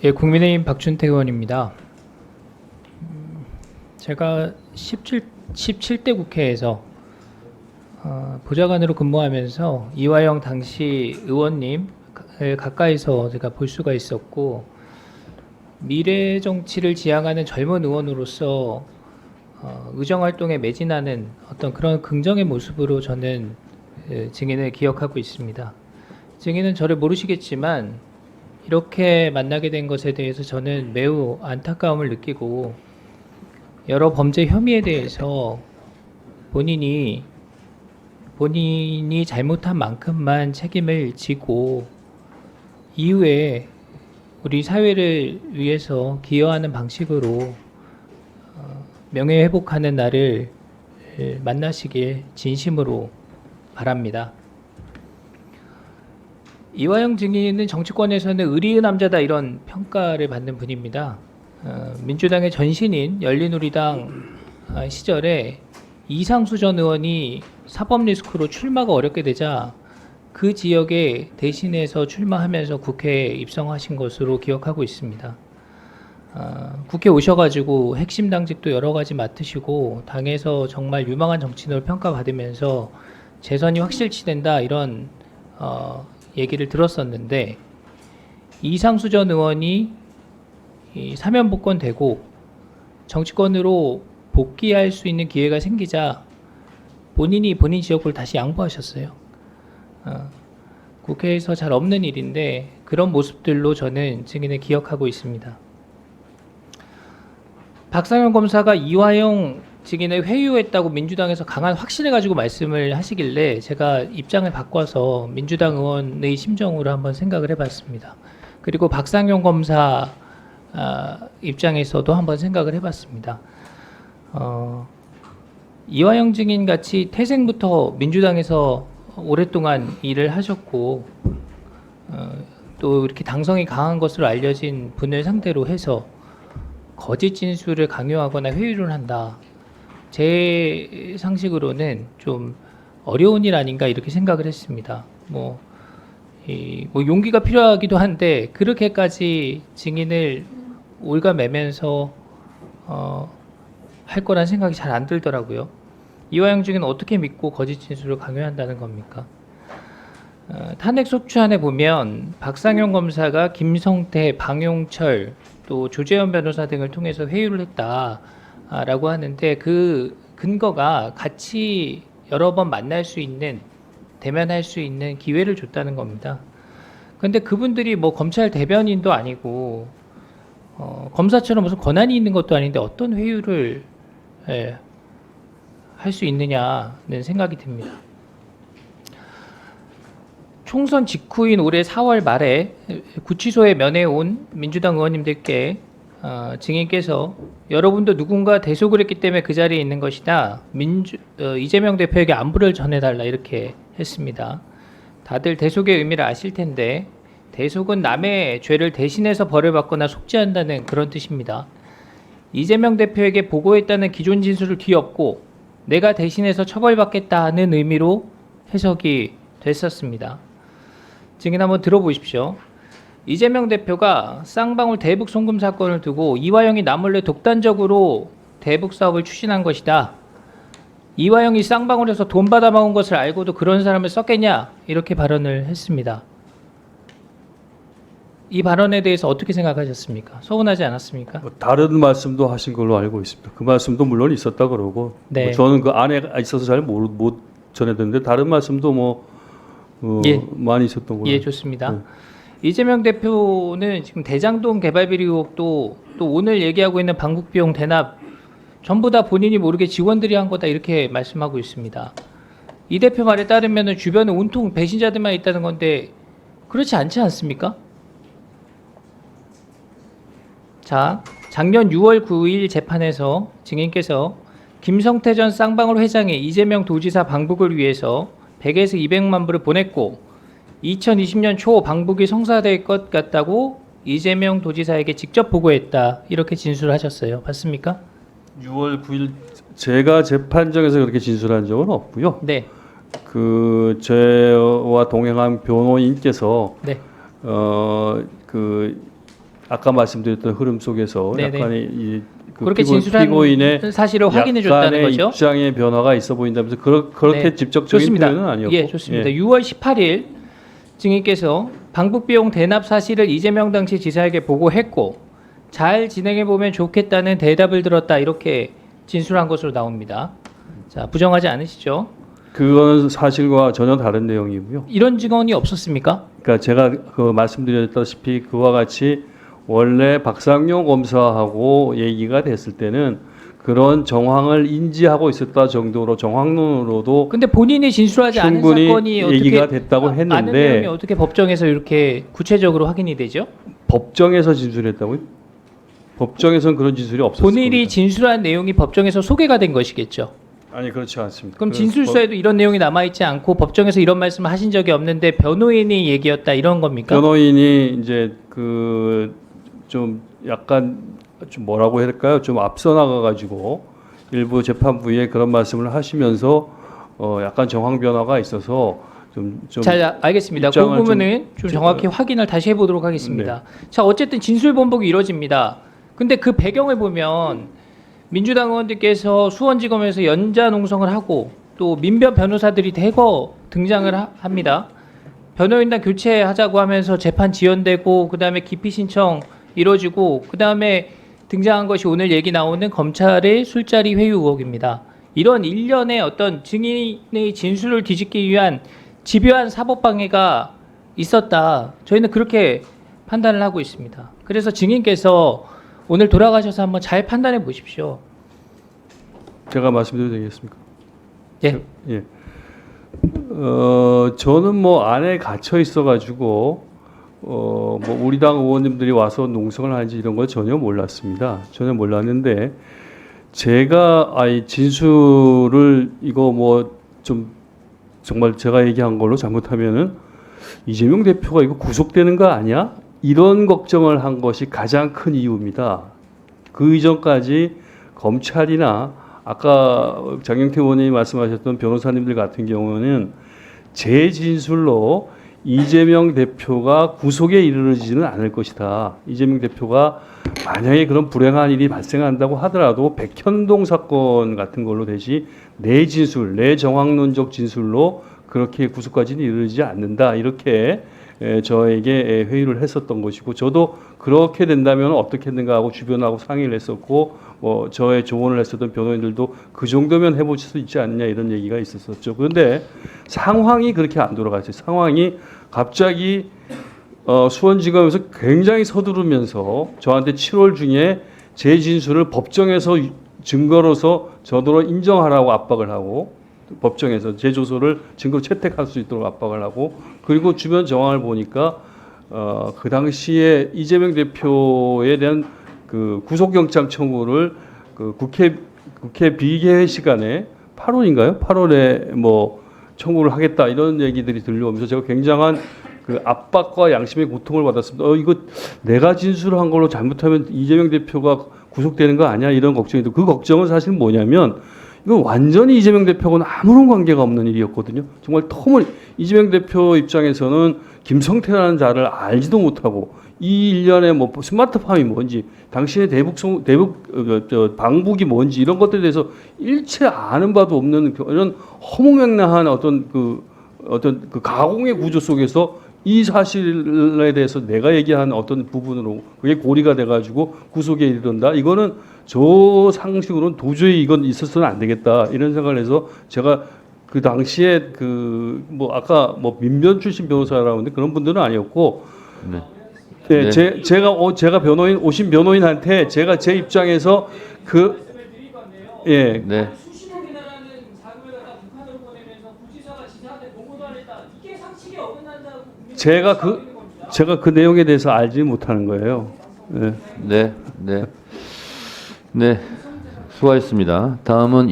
예, 국민의힘 박준태 의원입니다. 제가 17대 국회에서 보좌관으로 근무하면서 이화영 당시 의원님을 가까이서 제가 볼 수가 있었고, 미래 정치를 지향하는 젊은 의원으로서 의정 활동에 매진하는 어떤 그런 긍정의 모습으로 저는 증인을 기억하고 있습니다. 증인은 저를 모르시겠지만 이렇게 만나게 된 것에 대해서 저는 매우 안타까움을 느끼고, 여러 범죄 혐의에 대해서 본인이 잘못한 만큼만 책임을 지고 이후에 우리 사회를 위해서 기여하는 방식으로 명예 회복하는 날을 만나시길 진심으로 바랍니다. 이화영 증인은 정치권에서는 의리의 남자다 이런 평가를 받는 분입니다. 민주당의 전신인 열린우리당 시절에 이상수 전 의원이 사법 리스크로 출마가 어렵게 되자 그 지역에 대신해서 출마하면서 국회에 입성하신 것으로 기억하고 있습니다. 국회 오셔가지고 핵심 당직도 여러 가지 맡으시고 당에서 정말 유망한 정치인으로 평가받으면서 재선이 확실치된다 이런 얘기를 들었었는데, 이상수 전 의원이 사면 복권되고 정치권으로 복귀할 수 있는 기회가 생기자 본인 지역구를 다시 양보하셨어요. 국회에서 잘 없는 일인데 그런 모습들로 저는 증인을 기억하고 있습니다. 박상현 검사가 이화영 증인을 회유했다고 민주당에서 강한 확신을 가지고 말씀을 하시길래 제가 입장을 바꿔서 민주당 의원의 심정으로 한번 생각을 해봤습니다. 그리고 박상현 검사 입장에서도 한번 생각을 해봤습니다. 이화영 증인 같이 태생부터 민주당에서 오랫동안 일을 하셨고 또 이렇게 당성이 강한 것으로 알려진 분을 상대로 해서 거짓 진술을 강요하거나 회유를 한다. 제 상식으로는 좀 어려운 일 아닌가 이렇게 생각을 했습니다. 뭐 용기가 필요하기도 한데 그렇게까지 증인을 올가매면서 할 거란 생각이 잘 안 들더라고요. 이화영 증인은 어떻게 믿고 거짓 진술을 강요한다는 겁니까? 탄핵 소추안에 보면 박상현 검사가 김성태, 방용철, 또 조재현 변호사 등을 통해서 회유를 했다라고 하는데 그 근거가 같이 여러 번 만날 수 있는, 대면할 수 있는 기회를 줬다는 겁니다. 그런데 그분들이 뭐 검찰 대변인도 아니고 검사처럼 무슨 권한이 있는 것도 아닌데 어떤 회유를 할 수 있느냐는 생각이 듭니다. 총선 직후인 올해 4월 말에 구치소에 면회온 민주당 의원님들께 증인께서 여러분도 누군가 대속을 했기 때문에 그 자리에 있는 것이다. 이재명 대표에게 안부를 전해달라 이렇게 했습니다. 다들 대속의 의미를 아실 텐데 대속은 남의 죄를 대신해서 벌을 받거나 속죄한다는 그런 뜻입니다. 이재명 대표에게 보고했다는 기존 진술을 뒤엎고 내가 대신해서 처벌받겠다는 의미로 해석이 됐었습니다. 증인 한번 들어보십시오. 이재명 대표가 쌍방울 대북 송금 사건을 두고 이화영이 남몰래 독단적으로 대북 사업을 추진한 것이다. 이화영이 쌍방울에서 돈 받아 먹은 것을 알고도 그런 사람을 썼겠냐? 이렇게 발언을 했습니다. 이 발언에 대해서 어떻게 생각하셨습니까? 서운하지 않았습니까? 다른 말씀도 하신 걸로 알고 있습니다. 그 말씀도 물론 있었다 그러고 네. 저는 그 안에 있어서 잘 못 전해듣는데 다른 말씀도 예. 많이 있었던 걸로. 예, 좋습니다. 이재명 대표는 지금 대장동 개발 비리 의혹도 또 오늘 얘기하고 있는 방북 비용 대납 전부 다 본인이 모르게 직원들이 한 거다 이렇게 말씀하고 있습니다. 이 대표 말에 따르면 주변에 온통 배신자들만 있다는 건데 그렇지 않지 않습니까? 자, 작년 6월 9일 재판에서 증인께서 김성태 전 쌍방울 회장이 이재명 도지사 방북을 위해서 100에서 200만 불을 보냈고 2020년 초 방북이 성사될 것 같다고 이재명 도지사에게 직접 보고했다 이렇게 진술하셨어요. 맞습니까? 6월 9일 제가 재판정에서 그렇게 진술한 적은 없고요. 네. 그 저와 동행한 변호인께서 네. 그 아까 말씀드렸던 흐름 속에서 네네. 약간의 그 그렇게 진술한 피고인의 사실을 확인해 줬다는 약간의 거죠. 입장의 변화가 있어 보인다면서 그렇게 네. 직접적인 좋습니다. 표현은 아니었고. 예, 좋습니다. 6월 18일 증인께서 방북 비용 대납 사실을 이재명 당시 지사에게 보고했고 잘 진행해 보면 좋겠다는 대답을 들었다 이렇게 진술한 것으로 나옵니다. 자, 부정하지 않으시죠? 그거는 사실과 전혀 다른 내용이고요. 이런 증언이 없었습니까? 그러니까 제가 그 말씀드렸다시피 그와 같이 원래 박상용 검사하고 얘기가 됐을 때는 그런 정황을 인지하고 있었다 정도로 정황론으로도 근데 본인이 진술하지 않은 충분히 사건이 어떻게 얘기가 됐다고 아는 했는데 내용이 어떻게 법정에서 이렇게 구체적으로 확인이 되죠? 법정에서 진술했다고요? 법정에서는 그런 진술이 없었을 본인이 겁니다. 진술한 내용이 법정에서 소개가 된 것이겠죠. 아니 그렇지 않습니다. 그럼 그 진술서에도 이런 내용이 남아 있지 않고 법정에서 이런 말씀을 하신 적이 없는데 변호인이 얘기였다 이런 겁니까? 변호인이 이제 그 좀 약간 좀 뭐라고 해야 될까요? 좀 앞서 나가 가지고 일부 재판부에 그런 말씀을 하시면서 약간 정황 변화가 있어서 좀 자, 알겠습니다. 그 입장을 부분은 좀 정확히 확인을 다시 해보도록 하겠습니다. 자, 어쨌든 진술 번복이 이루어집니다. 근데 그 배경을 보면 민주당 의원들께서 수원지검에서 연자 농성을 하고 또 민변 변호사들이 대거 등장을 합니다. 변호인단 교체하자고 하면서 재판 지연되고 그다음에 기피 신청 이루어지고 그다음에 등장한 것이 오늘 얘기 나오는 검찰의 술자리 회유 의혹입니다. 이런 일련의 어떤 증인의 진술을 뒤집기 위한 집요한 사법 방해가 있었다. 저희는 그렇게 판단을 하고 있습니다. 그래서 증인께서 오늘 돌아가셔서 한번 잘 판단해 보십시오. 제가 말씀드려도 되겠습니까? 예. 예. 저는 뭐 안에 갇혀 있어가지고 뭐 우리 당 의원님들이 와서 농성을 하는지 이런 걸 전혀 몰랐습니다. 전혀 몰랐는데 제가 진술을 이거 뭐 좀 정말 제가 얘기한 걸로 잘못하면은 이재명 대표가 이거 구속되는 거 아니야? 이런 걱정을 한 것이 가장 큰 이유입니다. 그 이전까지 검찰이나 아까 장영태 의원님이 말씀하셨던 변호사님들 같은 경우는 제 진술로 이재명 대표가 구속에 이르지는 않을 것이다. 이재명 대표가 만약에 그런 불행한 일이 발생한다고 하더라도 백현동 사건 같은 걸로 되지 내 진술, 내 정황론적 진술로 그렇게 구속까지는 이르지 않는다. 이렇게 저에게 회의를 했었던 것이고 저도 그렇게 된다면 어떻겠는가 하고 주변하고 상의를 했었고 저의 조언을 했었던 변호인들도 그 정도면 해볼 수 있지 않느냐 이런 얘기가 있었었죠. 그런데 상황이 그렇게 안 돌아갔어요. 상황이 갑자기 수원지검에서 굉장히 서두르면서 저한테 7월 중에 제 진술을 법정에서 증거로서 저더러 인정하라고 압박을 하고 법정에서 제 조서를 증거로 채택할 수 있도록 압박을 하고 그리고 주변 정황을 보니까 그 당시에 이재명 대표에 대한 그 구속영장 청구를 그 국회 비개회 시간에 8월인가요? 8월에 뭐 청구를 하겠다 이런 얘기들이 들려오면서 제가 굉장한 그 압박과 양심의 고통을 받았습니다. 이거 내가 진술한 걸로 잘못하면 이재명 대표가 구속되는 거 아니야? 이런 걱정이 그 걱정은 사실 뭐냐면 이건 완전히 이재명 대표하고는 아무런 관계가 없는 일이었거든요. 정말 이재명 대표 입장에서는 김성태라는 자를 알지도 못하고 이 일련의 뭐 스마트팜이 뭔지 당신의 방북이 뭔지 이런 것들에 대해서 일체 아는 바도 없는 이런 허무맹랑한 어떤 그 가공의 구조 속에서 이 사실에 대해서 내가 얘기한 어떤 부분으로 그게 고리가 돼가지고 구속에 이르른다. 이거는 저 상식으로는 도저히 이건 있어서는 안 되겠다 이런 생각을 해서 제가 그 당시에 그 뭐 아까 뭐 민변 출신 변호사라고 하는데 그런 분들은 아니었고 네. 네, 네. 제가 오신 변호인한테 제가 제 입장에서 예. 네. 수십억이나라는 자금을 갖다 북한으로 보내면서 구치소가 지사한테 보고도 안 했다. 이게 상식에 어긋난다고 제가 그 내용에 대해서 알지 못하는 거예요. 네. 네. 네. 네. 수고하셨습니다. 다음은